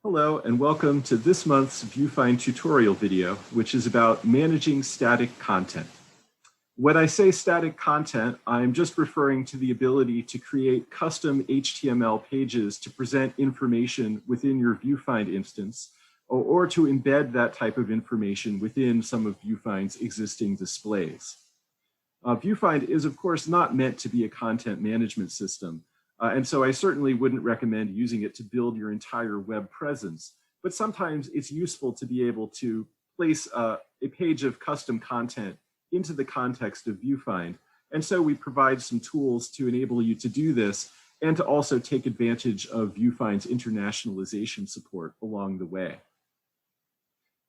Hello and welcome to this month's VuFind tutorial video, which is about managing static content. When I say static content, I'm just referring to the ability to create custom HTML pages to present information within your VuFind instance, or to embed that type of information within some of VuFind's existing displays. VuFind is, of course, not meant to be a content management system. And so I certainly wouldn't recommend using it to build your entire web presence, but sometimes it's useful to be able to place a page of custom content into the context of VuFind. And so we provide some tools to enable you to do this and to also take advantage of VuFind's internationalization support along the way.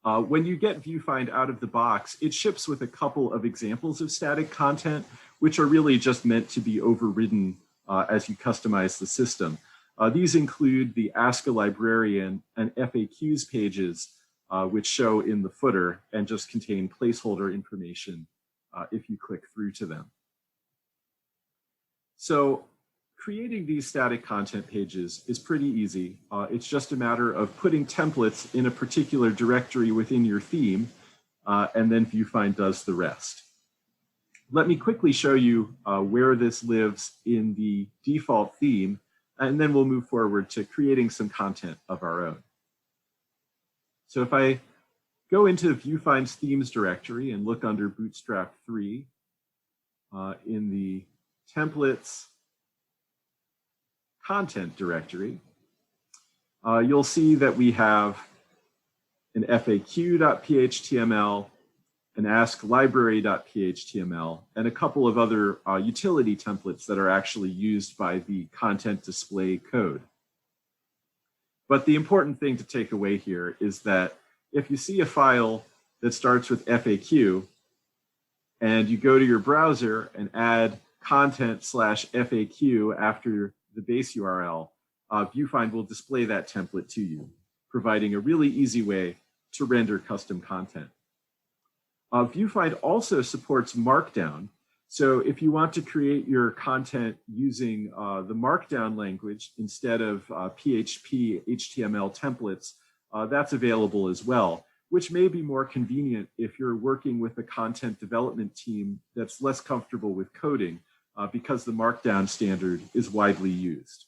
When you get VuFind out of the box, it ships with a couple of examples of static content, which are really just meant to be overridden as you customize the system. These include the Ask a Librarian and FAQs pages, which show in the footer and just contain placeholder information if you click through to them. So creating these static content pages is pretty easy. It's just a matter of putting templates in a particular directory within your theme, and then VuFind does the rest. Let me quickly show you where this lives in the default theme, and then we'll move forward to creating some content of our own. So if I go into VuFind's themes directory and look under Bootstrap 3 in the templates content directory, you'll see that we have an FAQ.phtml, an asklibrary.phtml, and a couple of other utility templates that are actually used by the content display code. But the important thing to take away here is that if you see a file that starts with FAQ and you go to your browser and add content/FAQ after the base URL, VuFind will display that template to you, providing a really easy way to render custom content. VuFind also supports Markdown. So if you want to create your content using the Markdown language instead of PHP HTML templates, that's available as well, which may be more convenient if you're working with a content development team that's less comfortable with coding, because the Markdown standard is widely used.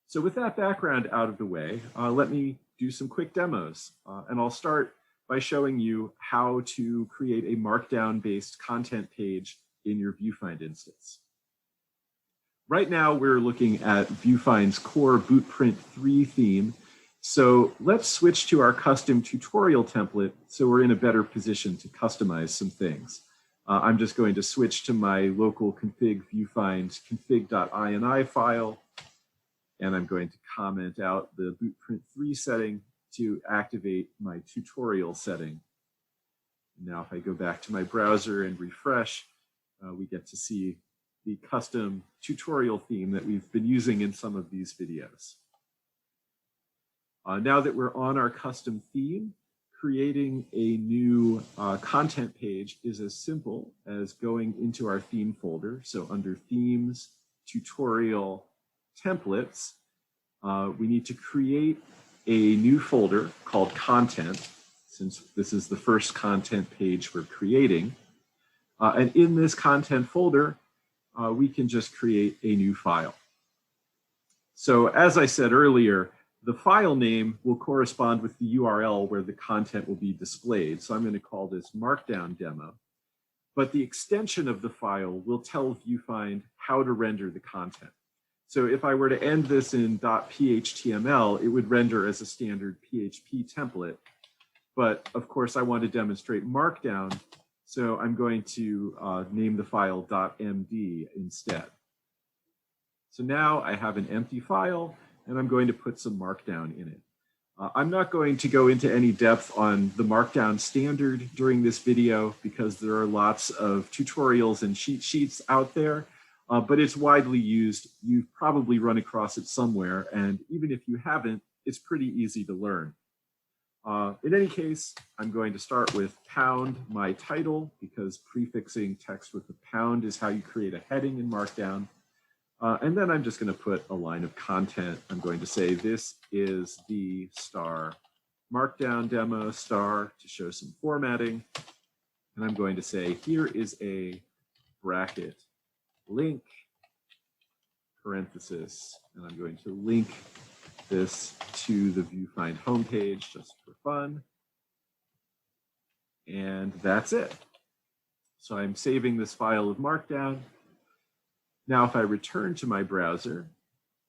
So with that background out of the way, let me do some quick demos, and I'll start by showing you how to create a Markdown-based content page in your VuFind instance. Right now, we're looking at VuFind's core Bootprint 3 theme. So let's switch to our custom tutorial template so we're in a better position to customize some things. I'm just going to switch to my local config VuFind config.ini file, and I'm going to comment out the Bootprint 3 setting to activate my tutorial setting. Now, if I go back to my browser and refresh, we get to see the custom tutorial theme that we've been using in some of these videos. Now that we're on our custom theme, creating a new content page is as simple as going into our theme folder. So under Themes, Tutorial, Templates, we need to create a new folder called Content, since this is the first content page we're creating. And in this content folder, we can just create a new file. So as I said earlier, the file name will correspond with the URL where the content will be displayed. So I'm going to call this Markdown demo. But the extension of the file will tell VuFind how to render the content. So if I were to end this in .phtml, it would render as a standard PHP template. But of course, I want to demonstrate Markdown, so I'm going to name the file .md instead. So now I have an empty file, and I'm going to put some Markdown in it. I'm not going to go into any depth on the Markdown standard during this video because there are lots of tutorials and cheat sheets out there. But it's widely used. You've probably run across it somewhere, and even if you haven't, it's pretty easy to learn. In any case, I'm going to start with pound my title, because prefixing text with the pound is how you create a heading in Markdown. And then I'm just going to put a line of content. I'm going to say this is the star Markdown demo star to show some formatting. And I'm going to say here is a bracket link parenthesis, and I'm going to link this to the VuFind homepage just for fun. And that's it. So I'm saving this file of Markdown. Now, if I return to my browser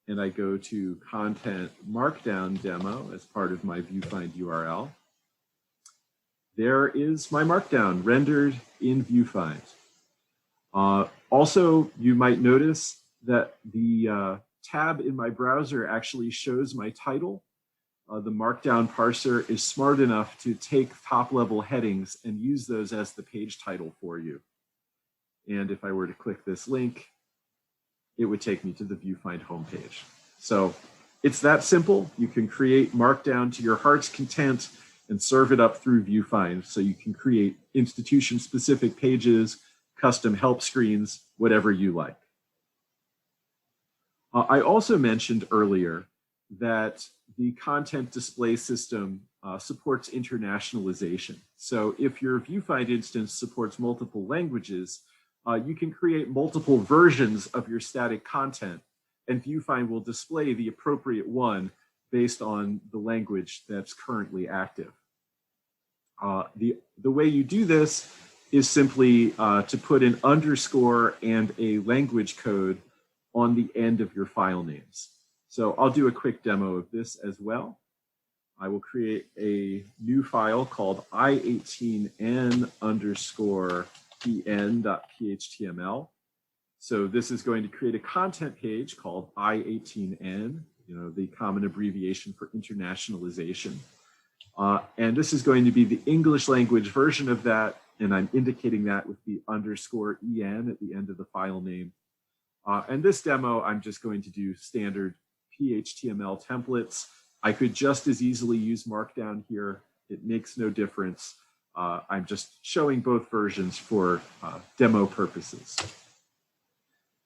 and I go to content Markdown demo as part of my VuFind URL, there is my Markdown rendered in VuFind. Also, you might notice that the tab in my browser actually shows my title. The Markdown parser is smart enough to take top-level headings and use those as the page title for you. And if I were to click this link, it would take me to the VuFind homepage. So it's that simple. You can create Markdown to your heart's content and serve it up through VuFind. So you can create institution-specific pages, custom help screens, whatever you like. I also mentioned earlier that the content display system supports internationalization. So if your VuFind instance supports multiple languages, you can create multiple versions of your static content, and VuFind will display the appropriate one based on the language that's currently active. The way you do this is simply to put an underscore and a language code on the end of your file names. So I'll do a quick demo of this as well. I will create a new file called i18n_en.phtml. So this is going to create a content page called I18N, the common abbreviation for internationalization. And this is going to be the English language version of that, and I'm indicating that with the underscore en at the end of the file name. And this demo, I'm just going to do standard PHTML templates. I could just as easily use Markdown here. It makes no difference. I'm just showing both versions for demo purposes.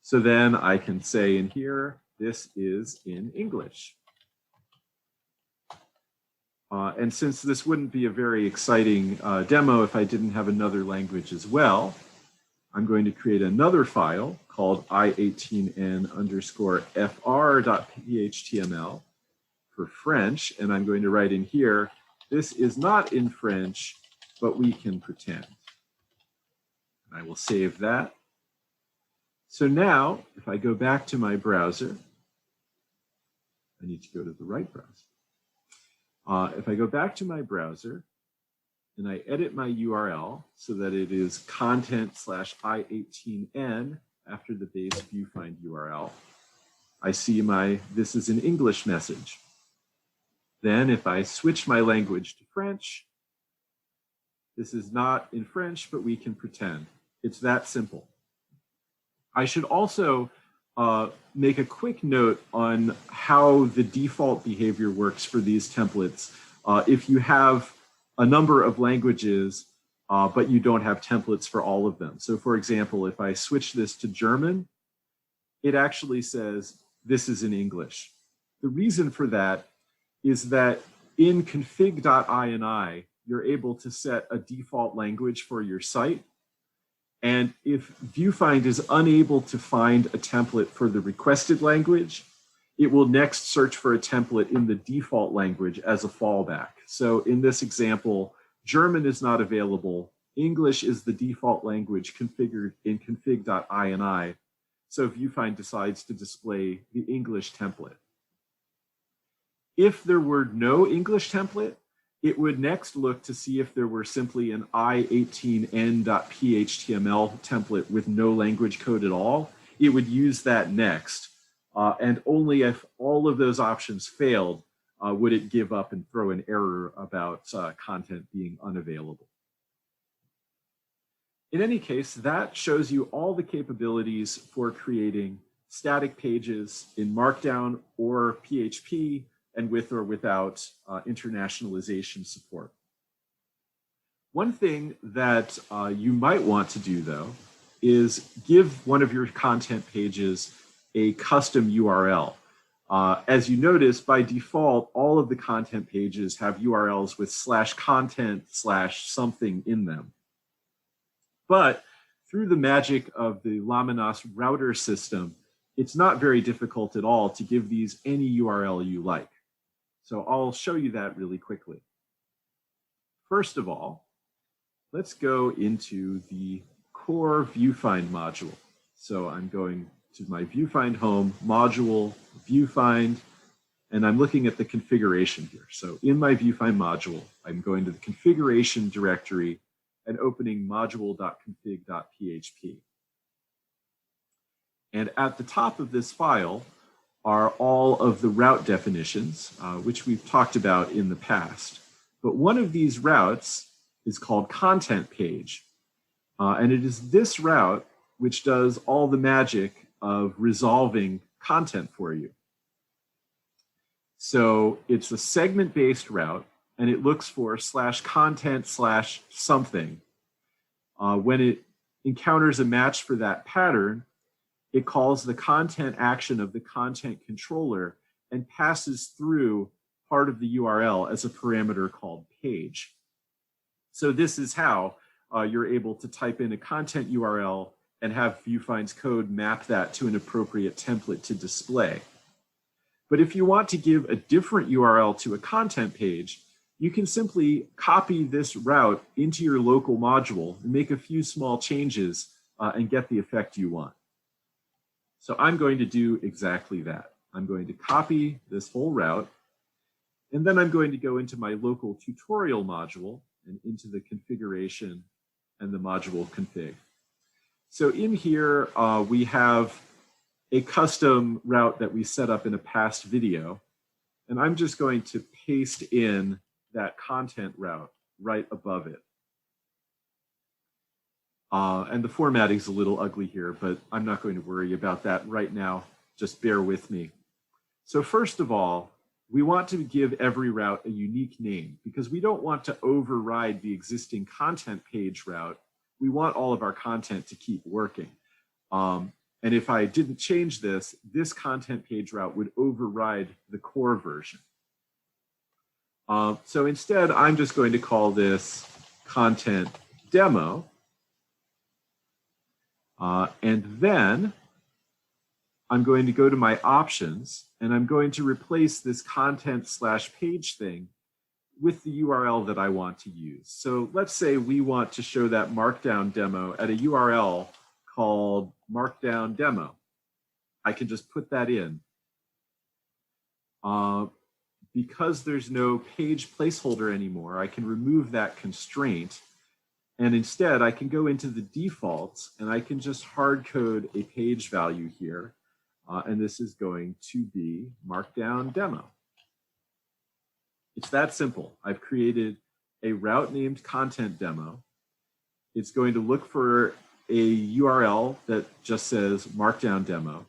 So then I can say in here, this is in English. And since this wouldn't be a very exciting demo if I didn't have another language as well, I'm going to create another file called i18n_fr.phtml for French. And I'm going to write in here, this is not in French, but we can pretend. I will save that. So now, if I go back to my browser, I need to go to the right browser. If I go back to my browser and I edit my URL so that it is content/i18n after the base VuFind URL, I see my this is an English message. Then if I switch my language to French, this is not in French, but we can pretend. It's that simple. I should also make a quick note on how the default behavior works for these templates. If you have a number of languages, but you don't have templates for all of them. So for example, if I switch this to German, it actually says, this is in English. The reason for that is that in config.ini, you're able to set a default language for your site. And if VuFind is unable to find a template for the requested language, it will next search for a template in the default language as a fallback. So in this example, German is not available. English is the default language configured in config.ini. So VuFind decides to display the English template. If there were no English template, it would next look to see if there were simply an i18n.phtml template with no language code at all. It would use that next. And only if all of those options failed would it give up and throw an error about content being unavailable. In any case, that shows you all the capabilities for creating static pages in Markdown or PHP, and with or without internationalization support. One thing that you might want to do, though, is give one of your content pages a custom URL. As you notice, by default, all of the content pages have URLs with /content/something in them. But through the magic of the Laminas router system, it's not very difficult at all to give these any URL you like. So I'll show you that really quickly. First of all, let's go into the core VuFind module. So I'm going to my VuFind home module, VuFind, and I'm looking at the configuration here. So in my VuFind module, I'm going to the configuration directory and opening module.config.php. And at the top of this file are all of the route definitions, which we've talked about in the past. But one of these routes is called content page. And it is this route which does all the magic of resolving content for you. So it's a segment-based route, and it looks for /content/something. When it encounters a match for that pattern, it calls the content action of the content controller and passes through part of the URL as a parameter called page. So this is how you're able to type in a content URL and have VuFind's code map that to an appropriate template to display. But if you want to give a different URL to a content page, you can simply copy this route into your local module and make a few small changes and get the effect you want. So I'm going to do exactly that. I'm going to copy this whole route, and then I'm going to go into my local tutorial module and into the configuration and the module config. So in here, we have a custom route that we set up in a past video, and I'm just going to paste in that content route right above it. And the formatting is a little ugly here, but I'm not going to worry about that right now. Just bear with me. So first of all, we want to give every route a unique name because we don't want to override the existing content page route. We want all of our content to keep working. And if I didn't change this, this content page route would override the core version. So instead, I'm just going to call this content demo. And then I'm going to go to my options, and I'm going to replace this content/page thing with the URL that I want to use. So let's say we want to show that Markdown demo at a URL called Markdown demo. I can just put that in. Because there's no page placeholder anymore, I can remove that constraint. And instead, I can go into the defaults and I can just hard code a page value here. And this is going to be Markdown demo. It's that simple. I've created a route named content demo. It's going to look for a URL that just says Markdown demo.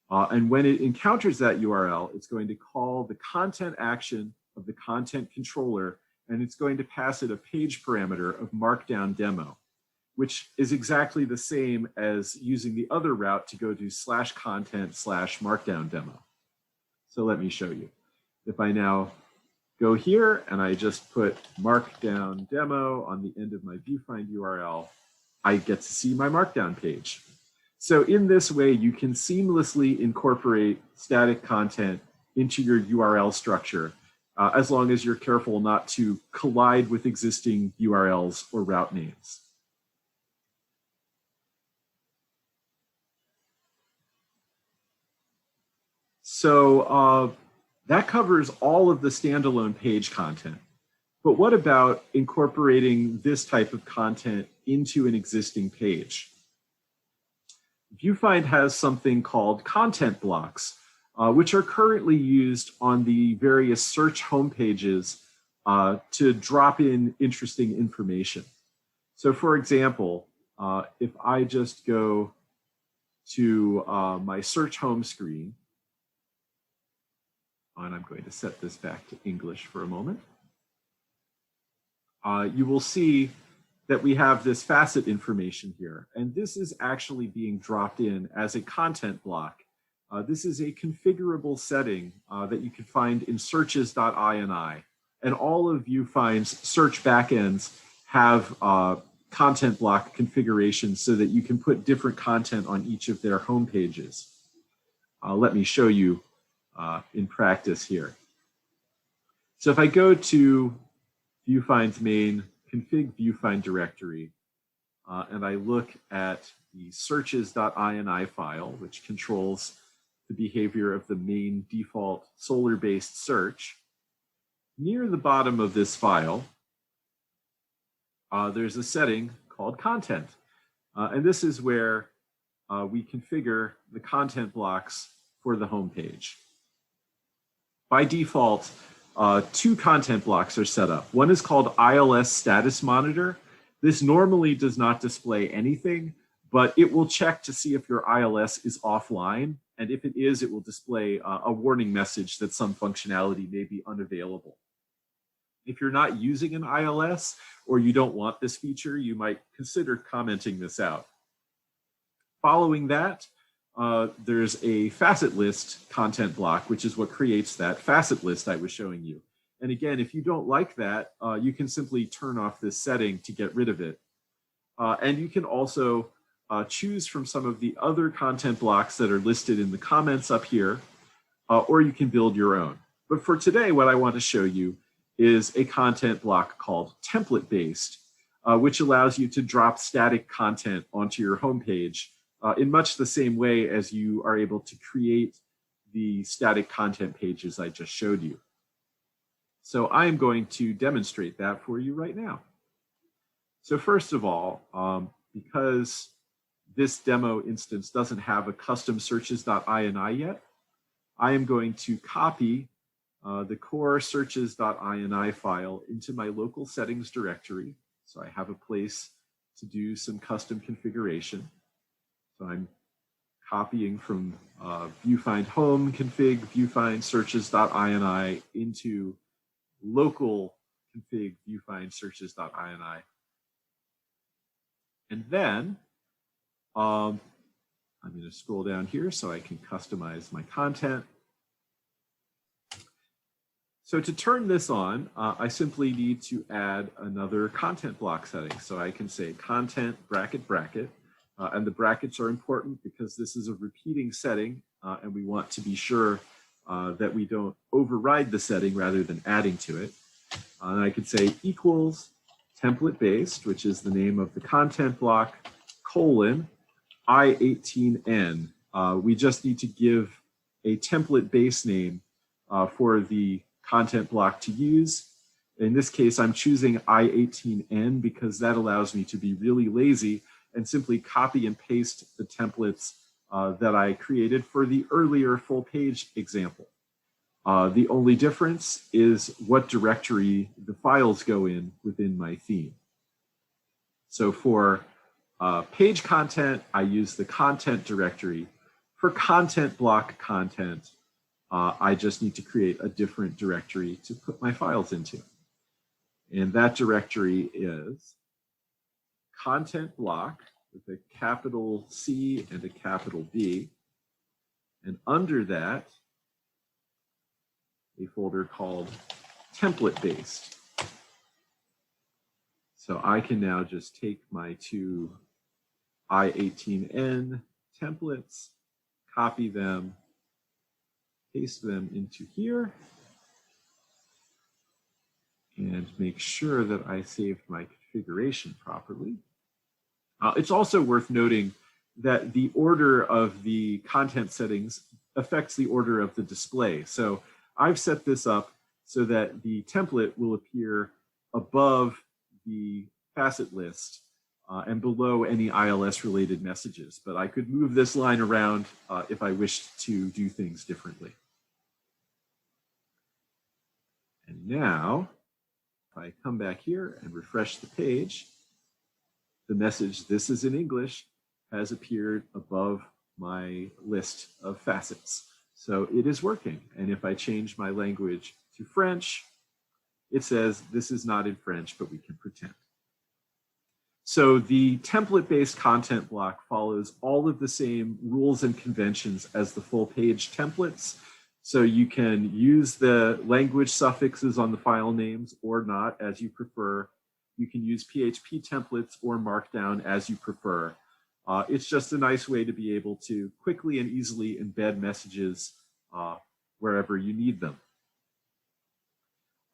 And when it encounters that URL, it's going to call the content action of the content controller, and it's going to pass it a page parameter of Markdown demo, which is exactly the same as using the other route to go to /content/Markdown demo. So let me show you. If I now go here and I just put Markdown demo on the end of my VuFind URL, I get to see my Markdown page. So in this way, you can seamlessly incorporate static content into your URL structure, as long as you're careful not to collide with existing URLs or route names. So that covers all of the standalone page content. But what about incorporating this type of content into an existing page? VuFind has something called content blocks, which are currently used on the various search homepages to drop in interesting information. So for example, if I just go to my search home screen, and I'm going to set this back to English for a moment, you will see that we have this Facet information here. And this is actually being dropped in as a content block This is a configurable setting that you can find in searches.ini. And all of VuFind's search backends have content block configurations so that you can put different content on each of their home pages. Let me show you in practice here. So if I go to VuFind's main config VuFind directory, and I look at the searches.ini file, which controls the behavior of the main default Solr-based search, near the bottom of this file, there's a setting called content. And this is where we configure the content blocks for the home page. By default, two content blocks are set up. One is called Ils Status Monitor. This normally does not display anything, but it will check to see if your ILS is offline. And if it is, it will display a warning message that some functionality may be unavailable. If you're not using an ILS or you don't want this feature, you might consider commenting this out. Following that, there's a Facet list content block, which is what creates that Facet list I was showing you. And again, if you don't like that, you can simply turn off this setting to get rid of it. And you can also choose from some of the other content blocks that are listed in the comments up here, or you can build your own. But for today, what I want to show you is a content block called template-based, which allows you to drop static content onto your homepage in much the same way as you are able to create the static content pages I just showed you. So I am going to demonstrate that for you right now. So first of all, because this demo instance doesn't have a custom searches.ini yet, I am going to copy the core searches.ini file into my local settings directory. So I have a place to do some custom configuration. So I'm copying from VuFind home config VuFind searches.ini into local config VuFind searches.ini. And then I'm going to scroll down here so I can customize my content. So to turn this on, I simply need to add another content block setting. So I can say content bracket bracket, and the brackets are important because this is a repeating setting, and we want to be sure that we don't override the setting rather than adding to it. And I could say equals template based, which is the name of the content block, colon, I18N. We just need to give a template base name for the content block to use. In this case, I'm choosing I18N because that allows me to be really lazy and simply copy and paste the templates that I created for the earlier full page example. The only difference is what directory the files go in within my theme. So for page content, I use the content directory. For content block content, I just need to create a different directory to put my files into. And that directory is content block with a capital C and a capital B. And under that, a folder called template based. So I can now just take my two I18N templates, copy them, paste them into here, and make sure that I saved my configuration properly. It's also worth noting that the order of the content settings affects the order of the display. So I've set this up so that the template will appear above the facet list and below any ILS related messages. But I could move this line around if I wished to do things differently. And now, if I come back here and refresh the page, the message, "This is in English," has appeared above my list of facets. So it is working. And if I change my language to French, it says, "This is not in French, but we can pretend." So the template-based content block follows all of the same rules and conventions as the full page templates. So you can use the language suffixes on the file names or not, as you prefer. You can use PHP templates or Markdown as you prefer. It's just a nice way to be able to quickly and easily embed messages wherever you need them.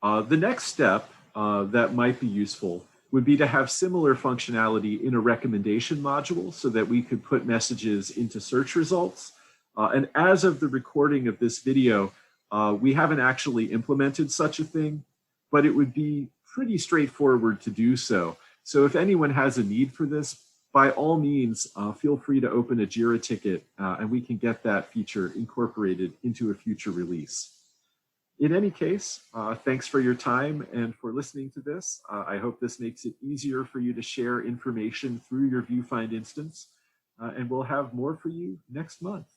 The next step that might be useful would be to have similar functionality in a recommendation module so that we could put messages into search results. And as of the recording of this video, we haven't actually implemented such a thing, but it would be pretty straightforward to do so. So if anyone has a need for this, by all means, feel free to open a Jira ticket and we can get that feature incorporated into a future release. In any case, thanks for your time and for listening to this. I hope this makes it easier for you to share information through your VuFind instance, and we'll have more for you next month.